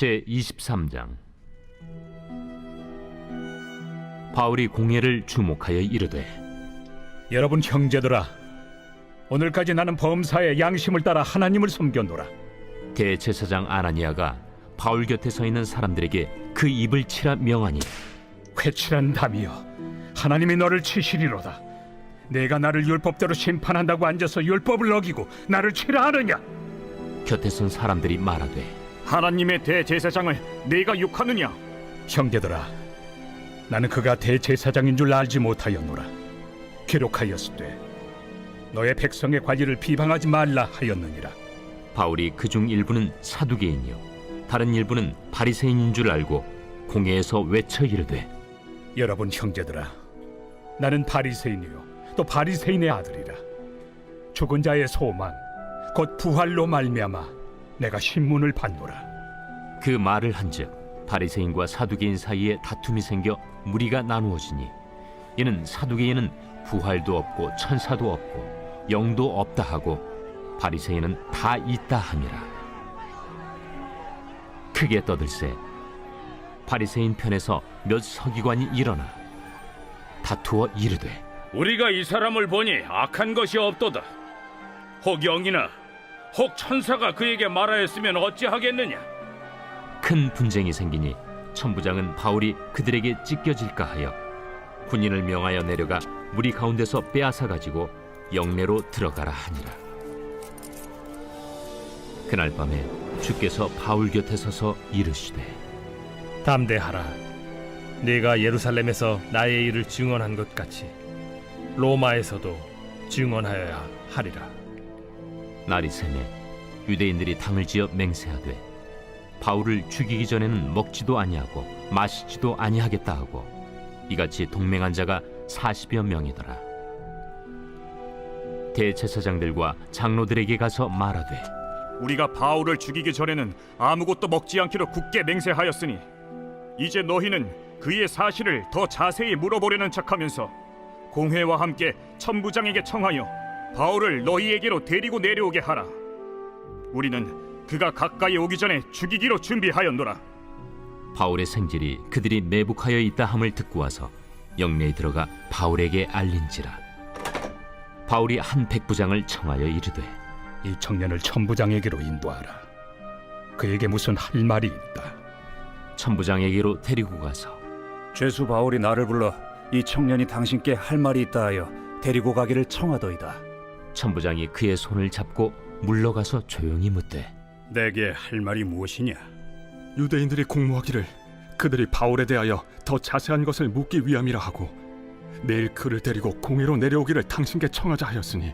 제23장. 바울이 공회를 주목하여 이르되, 여러분 형제들아, 오늘까지 나는 범사에 양심을 따라 하나님을 섬겼노라. 대제사장 아나니아가 바울 곁에 서 있는 사람들에게 그 입을 치라 명하니, 회칠한 담이여, 하나님이 너를 치시리로다. 내가 나를 율법대로 심판한다고 앉아서 율법을 어기고 나를 치라 하느냐? 곁에 선 사람들이 말하되, 하나님의 대제사장을 네가 욕하느냐? 형제들아, 나는 그가 대제사장인 줄 알지 못하였노라. 기록하였으되 너의 백성의 관리를 비방하지 말라 하였느니라. 바울이 그중 일부는 사두개인이요 다른 일부는 바리새인인 줄 알고 공회에서 외쳐 이르되, 여러분 형제들아, 나는 바리새인이요 또 바리새인의 아들이라. 죽은 자의 소망 곧 부활로 말미암아 내가 신문을 받노라. 그 말을 한즉 바리새인과 사두개인 사이에 다툼이 생겨 무리가 나누어지니, 이는 사두개인은 부활도 없고 천사도 없고 영도 없다 하고 바리새인은 다 있다 함이라. 크게 떠들세 바리새인 편에서 몇 서기관이 일어나 다투어 이르되, 우리가 이 사람을 보니 악한 것이 없도다. 혹 영이나 혹 천사가 그에게 말하였으면 어찌하겠느냐? 큰 분쟁이 생기니 천부장은 바울이 그들에게 찢겨질까 하여 군인을 명하여 내려가 무리 가운데서 빼앗아 가지고 영내로 들어가라 하니라. 그날 밤에 주께서 바울 곁에 서서 이르시되, 담대하라. 네가 예루살렘에서 나의 일을 증언한 것 같이 로마에서도 증언하여야 하리라. 날이 새매 유대인들이 당을 지어 맹세하되 바울을 죽이기 전에는 먹지도 아니하고 마시지도 아니하겠다 하고 이같이 동맹한 자가 40여 명이더라. 대제사장들과 장로들에게 가서 말하되, 우리가 바울을 죽이기 전에는 아무것도 먹지 않기로 굳게 맹세하였으니 이제 너희는 그의 사실을 더 자세히 물어보려는 척하면서 공회와 함께 천부장에게 청하여 바울을 너희에게로 데리고 내려오게 하라. 우리는 그가 가까이 오기 전에 죽이기로 준비하였노라. 바울의 생질이 그들이 매복하여 있다 함을 듣고 와서 영내에 들어가 바울에게 알린지라. 바울이 한 백부장을 청하여 이르되, 이 청년을 천부장에게로 인도하라. 그에게 무슨 할 말이 있다. 천부장에게로 데리고 가서 죄수 바울이 나를 불러 이 청년이 당신께 할 말이 있다 하여 데리고 가기를 청하더이다. 천부장이 그의 손을 잡고 물러가서 조용히 묻되, 내게 할 말이 무엇이냐? 유대인들이 공모하기를 그들이 바울에 대하여 더 자세한 것을 묻기 위함이라 하고 내일 그를 데리고 공회로 내려오기를 당신께 청하자 하였으니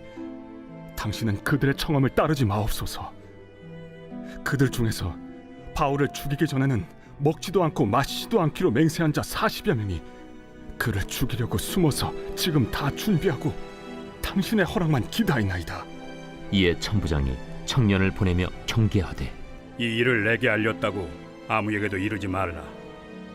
당신은 그들의 청함을 따르지 마옵소서. 그들 중에서 바울을 죽이기 전에는 먹지도 않고 마시지도 않기로 맹세한 자 40여 명이 그를 죽이려고 숨어서 지금 다 준비하고 당신의 허락만 기다리나이다. 이에 천부장이 청년을 보내며 경계하되, 이 일을 내게 알렸다고 아무에게도 이르지 말라.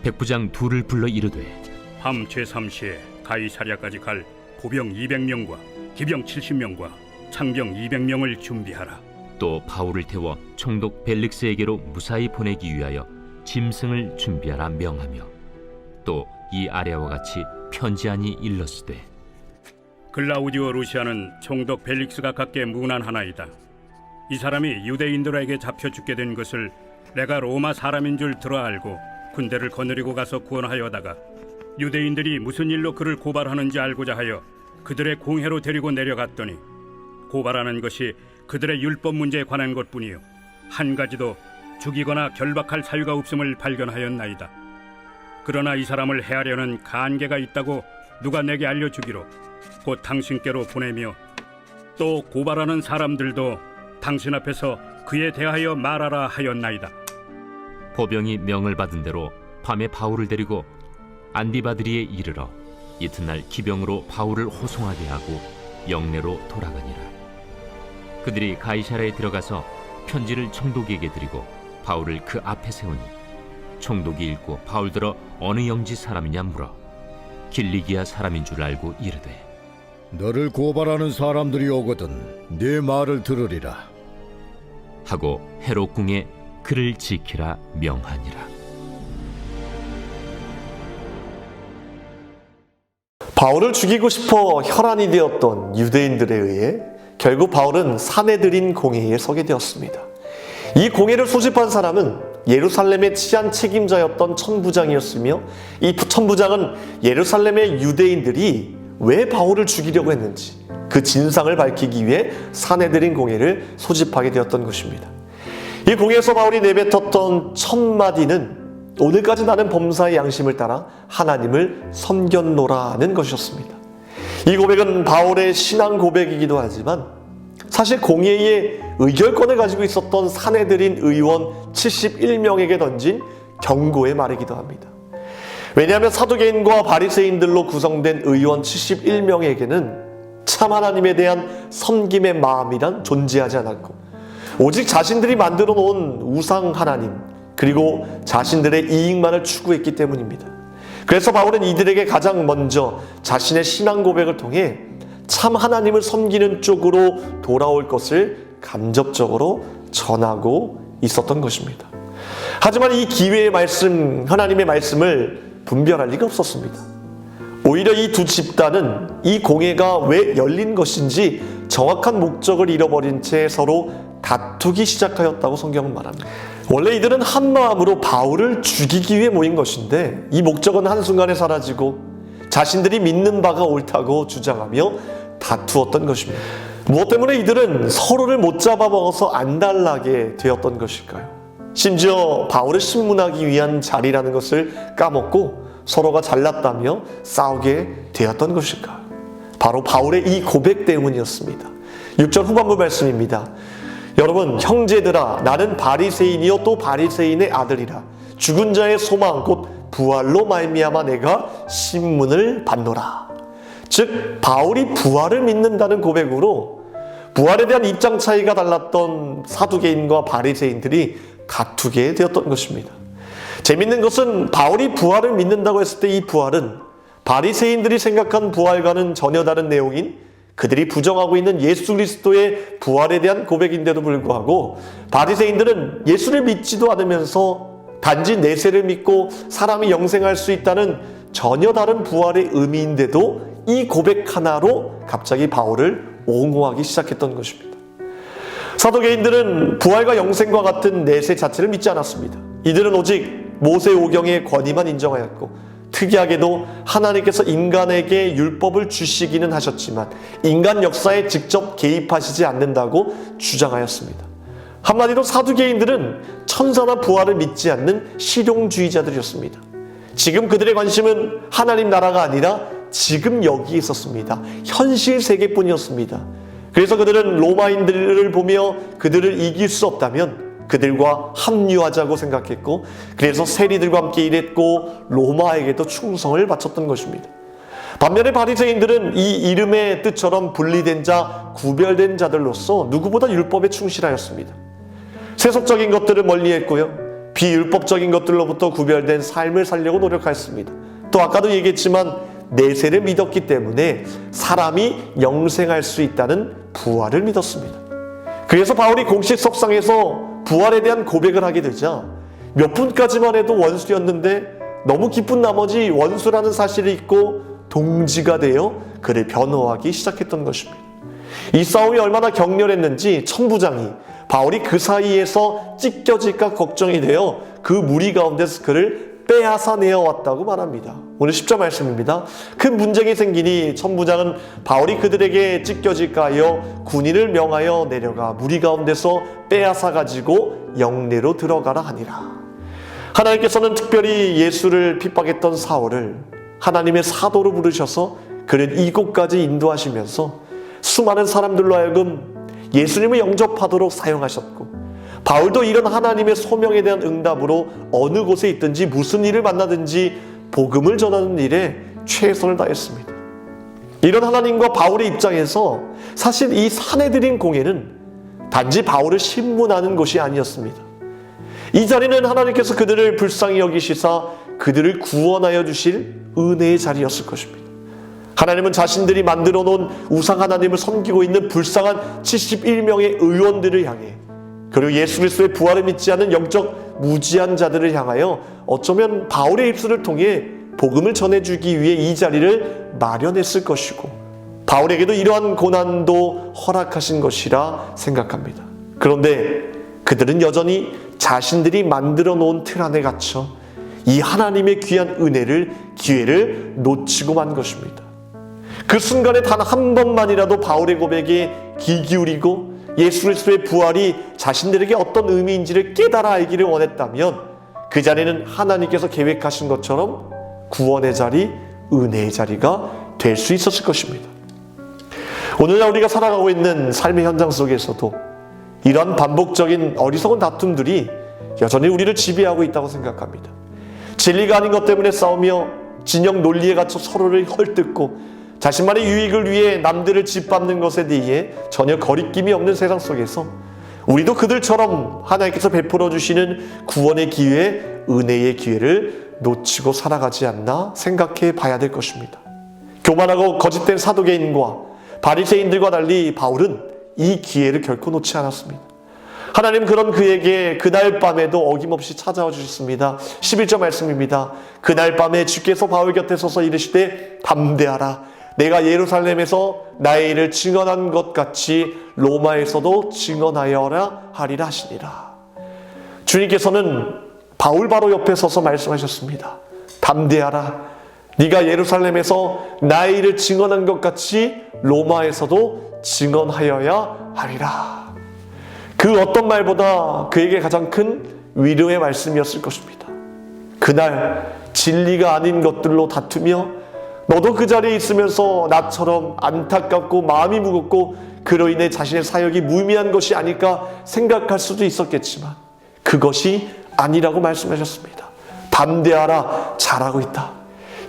백부장 둘을 불러 이르되, 밤 제3시에 가이사랴까지 갈 보병 200명과 기병 70명과 창병 200명을 준비하라. 또 바울을 태워 총독 벨릭스에게로 무사히 보내기 위하여 짐승을 준비하라 명하며, 또 이 아래와 같이 편지안이 일렀으되, 글라우디오 루시아는 총독 벨릭스가 갖게 문안하나이다. 이 사람이 유대인들에게 잡혀 죽게 된 것을 내가 로마 사람인 줄 들어 알고 군대를 거느리고 가서 구원하여다가 유대인들이 무슨 일로 그를 고발하는지 알고자 하여 그들의 공회로 데리고 내려갔더니 고발하는 것이 그들의 율법 문제에 관한 것뿐이요 한 가지도 죽이거나 결박할 사유가 없음을 발견하였나이다. 그러나 이 사람을 해하려는 간계가 있다고 누가 내게 알려주기로 곧 당신께로 보내며, 또 고발하는 사람들도 당신 앞에서 그에 대하여 말하라 하였나이다. 보병이 명을 받은 대로 밤에 바울을 데리고 안디바드리에 이르러 이튿날 기병으로 바울을 호송하게 하고 영내로 돌아가니라. 그들이 가이사랴에 들어가서 편지를 총독에게 드리고 바울을 그 앞에 세우니, 총독이 읽고 바울들어 어느 영지 사람이냐 물어 길리기아 사람인 줄 알고 이르되, 너를 고발하는 사람들이 오거든 네 말을 들으리라 하고 헤롯궁에 그를 지키라 명하니라. 바울을 죽이고 싶어 혈안이 되었던 유대인들에 의해 결국 바울은 사내들인 공회에 서게 되었습니다. 이 공회를 소집한 사람은 예루살렘의 치안 책임자였던 천부장이었으며, 이 천부장은 예루살렘의 유대인들이 왜 바울을 죽이려고 했는지 그 진상을 밝히기 위해 사내들인 공회를 소집하게 되었던 것입니다. 이 공회에서 바울이 내뱉었던 첫 마디는 오늘까지 나는 범사의 양심을 따라 하나님을 섬겼노라는 것이었습니다. 이 고백은 바울의 신앙 고백이기도 하지만 사실 공회의 의결권을 가지고 있었던 사내들인 의원 71명에게 던진 경고의 말이기도 합니다. 왜냐하면 사두개인과 바리새인들로 구성된 의원 71명에게는 참 하나님에 대한 섬김의 마음이란 존재하지 않았고, 오직 자신들이 만들어 놓은 우상 하나님, 그리고 자신들의 이익만을 추구했기 때문입니다. 그래서 바울은 이들에게 가장 먼저 자신의 신앙 고백을 통해 참 하나님을 섬기는 쪽으로 돌아올 것을 간접적으로 전하고 있었던 것입니다. 하지만 이 기회의 말씀, 하나님의 말씀을 분별할 리가 없었습니다. 오히려 이 두 집단은 이 공회가 왜 열린 것인지 정확한 목적을 잃어버린 채 서로 다투기 시작하였다고 성경은 말합니다. 원래 이들은 한 마음으로 바울을 죽이기 위해 모인 것인데 이 목적은 한순간에 사라지고 자신들이 믿는 바가 옳다고 주장하며 다투었던 것입니다. 무엇 때문에 이들은 서로를 못 잡아먹어서 안달나게 되었던 것일까요? 심지어 바울을 신문하기 위한 자리라는 것을 까먹고 서로가 잘났다며 싸우게 되었던 것일까요? 바로 바울의 이 고백 때문이었습니다. 6절 후반부 말씀입니다. 여러분, 형제들아, 나는 바리새인이요 또 바리새인의 아들이라. 죽은 자의 소망 곧 부활로 말미암아 내가 신문을 받노라. 즉 바울이 부활을 믿는다는 고백으로 부활에 대한 입장 차이가 달랐던 사두개인과 바리새인들이 다투게 되었던 것입니다. 재밌는 것은 바울이 부활을 믿는다고 했을 때 이 부활은 바리새인들이 생각한 부활과는 전혀 다른 내용인 그들이 부정하고 있는 예수 그리스도의 부활에 대한 고백인데도 불구하고 바리새인들은 예수를 믿지도 않으면서 단지 내세를 믿고 사람이 영생할 수 있다는 전혀 다른 부활의 의미인데도 이 고백 하나로 갑자기 바울을 옹호하기 시작했던 것입니다. 사도개인들은 부활과 영생과 같은 내세 자체를 믿지 않았습니다. 이들은 오직 모세오경의 권위만 인정하였고, 특이하게도 하나님께서 인간에게 율법을 주시기는 하셨지만 인간 역사에 직접 개입하시지 않는다고 주장하였습니다. 한마디로 사두개인들은 천사나 부활을 믿지 않는 실용주의자들이었습니다. 지금 그들의 관심은 하나님 나라가 아니라 지금 여기에 있었습니다. 현실 세계뿐이었습니다. 그래서 그들은 로마인들을 보며 그들을 이길 수 없다면 그들과 합류하자고 생각했고, 그래서 세리들과 함께 일했고 로마에게도 충성을 바쳤던 것입니다. 반면에 바리새인들은 이 이름의 뜻처럼 분리된 자, 구별된 자들로서 누구보다 율법에 충실하였습니다. 세속적인 것들을 멀리했고요, 비율법적인 것들로부터 구별된 삶을 살려고 노력하였습니다. 또 아까도 얘기했지만 내세를 믿었기 때문에 사람이 영생할 수 있다는 부활을 믿었습니다. 그래서 바울이 공식 석상에서 부활에 대한 고백을 하게 되자 몇 분까지만 해도 원수였는데 너무 기쁜 나머지 원수라는 사실을 잊고 동지가 되어 그를 변호하기 시작했던 것입니다. 이 싸움이 얼마나 격렬했는지 천부장이 바울이 그 사이에서 찢겨질까 걱정이 되어 그 무리 가운데서 그를 빼앗아 내어왔다고 말합니다. 오늘 10절 말씀입니다. 큰 분쟁이 생기니 천부장은 바울이 그들에게 찢겨질까 하여 군인을 명하여 내려가 무리 가운데서 빼앗아 가지고 영내로 들어가라 하니라. 하나님께서는 특별히 예수를 핍박했던 사울을 하나님의 사도로 부르셔서 그를 이곳까지 인도하시면서 수많은 사람들로 하여금 예수님을 영접하도록 사용하셨고, 바울도 이런 하나님의 소명에 대한 응답으로 어느 곳에 있든지 무슨 일을 만나든지 복음을 전하는 일에 최선을 다했습니다. 이런 하나님과 바울의 입장에서 사실 이 사내들인 공회는 단지 바울을 신문하는 것이 아니었습니다. 이 자리는 하나님께서 그들을 불쌍히 여기시사 그들을 구원하여 주실 은혜의 자리였을 것입니다. 하나님은 자신들이 만들어 놓은 우상 하나님을 섬기고 있는 불쌍한 71명의 의원들을 향해 그리고 예수 그리스도의 부활을 믿지 않는 영적 무지한 자들을 향하여 어쩌면 바울의 입술을 통해 복음을 전해주기 위해 이 자리를 마련했을 것이고 바울에게도 이러한 고난도 허락하신 것이라 생각합니다. 그런데 그들은 여전히 자신들이 만들어 놓은 틀 안에 갇혀 이 하나님의 귀한 은혜를, 기회를 놓치고 만 것입니다. 그 순간에 단 한 번만이라도 바울의 고백에 귀 기울이고 예수 그리스도의 부활이 자신들에게 어떤 의미인지를 깨달아 알기를 원했다면 그 자리는 하나님께서 계획하신 것처럼 구원의 자리, 은혜의 자리가 될 수 있었을 것입니다. 오늘날 우리가 살아가고 있는 삶의 현장 속에서도 이러한 반복적인 어리석은 다툼들이 여전히 우리를 지배하고 있다고 생각합니다. 진리가 아닌 것 때문에 싸우며 진영 논리에 갇혀 서로를 헐뜯고 자신만의 유익을 위해 남들을 짓밟는 것에 대해 전혀 거리낌이 없는 세상 속에서 우리도 그들처럼 하나님께서 베풀어 주시는 구원의 기회, 은혜의 기회를 놓치고 살아가지 않나 생각해 봐야 될 것입니다. 교만하고 거짓된 사도계인과 바리새인들과 달리 바울은 이 기회를 결코 놓지 않았습니다. 하나님 그런 그에게 그날 밤에도 어김없이 찾아와 주셨습니다. 11절 말씀입니다. 그날 밤에 주께서 바울 곁에 서서 이르시되 담대하라. 내가 예루살렘에서 나의 일을 증언한 것 같이 로마에서도 증언하여라 하리라 하시니라. 주님께서는 바울 바로 옆에 서서 말씀하셨습니다. 담대하라. 네가 예루살렘에서 나의 일을 증언한 것 같이 로마에서도 증언하여야 하리라. 그 어떤 말보다 그에게 가장 큰 위로의 말씀이었을 것입니다. 그날 진리가 아닌 것들로 다투며 너도 그 자리에 있으면서 나처럼 안타깝고 마음이 무겁고 그로 인해 자신의 사역이 무의미한 것이 아닐까 생각할 수도 있었겠지만 그것이 아니라고 말씀하셨습니다. 담대하라. 잘하고 있다.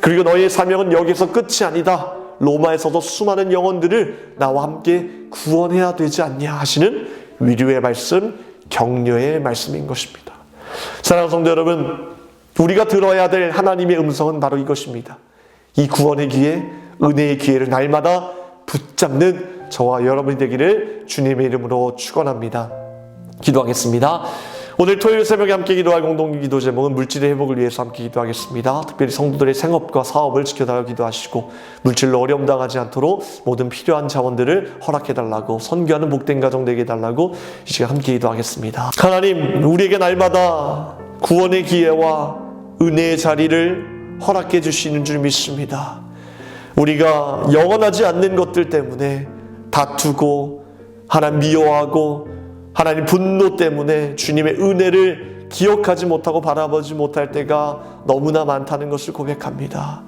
그리고 너의 사명은 여기서 끝이 아니다. 로마에서도 수많은 영혼들을 나와 함께 구원해야 되지 않냐 하시는 위로의 말씀, 격려의 말씀인 것입니다. 사랑하는 성도 여러분, 우리가 들어야 될 하나님의 음성은 바로 이것입니다. 이 구원의 기회, 은혜의 기회를 날마다 붙잡는 저와 여러분이 되기를 주님의 이름으로 축원합니다. 기도하겠습니다. 오늘 토요일 새벽에 함께 기도할 공동기도 제목은 물질의 회복을 위해서 함께 기도하겠습니다. 특별히 성도들의 생업과 사업을 지켜달라고 기도하시고 물질로 어려움 당하지 않도록 모든 필요한 자원들을 허락해달라고, 선교하는 복된 가정 되게 해달라고 이 시간 함께 기도하겠습니다. 하나님, 우리에게 날마다 구원의 기회와 은혜의 자리를 허락해 주시는 줄 믿습니다. 우리가 영원하지 않는 것들 때문에 다투고 하나님 미워하고 하나님 분노 때문에 주님의 은혜를 기억하지 못하고 바라보지 못할 때가 너무나 많다는 것을 고백합니다.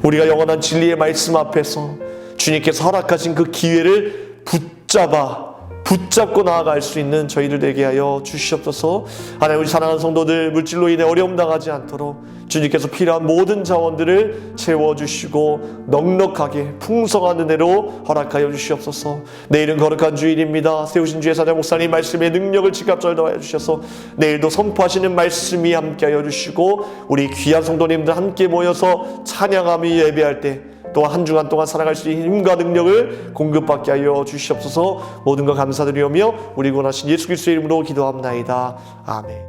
우리가 영원한 진리의 말씀 앞에서 주님께서 허락하신 그 기회를 붙잡고 나아갈 수 있는 저희들 되게 하여 주시옵소서. 하나님, 우리 사랑하는 성도들 물질로 인해 어려움 당하지 않도록 주님께서 필요한 모든 자원들을 채워주시고 넉넉하게 풍성한 은혜로 허락하여 주시옵소서. 내일은 거룩한 주일입니다. 세우신 주의 사장 목사님 말씀의 능력을 지갑절 더하여 주셔서 내일도 선포하시는 말씀이 함께하여 주시고 우리 귀한 성도님들 함께 모여서 찬양하며 예배할 때 또한 한 주간 동안 살아갈 수 있는 힘과 능력을 공급받게 하여 주시옵소서. 모든 것 감사드리오며 우리 구원하신 예수 그리스도의 이름으로 기도합나이다. 아멘.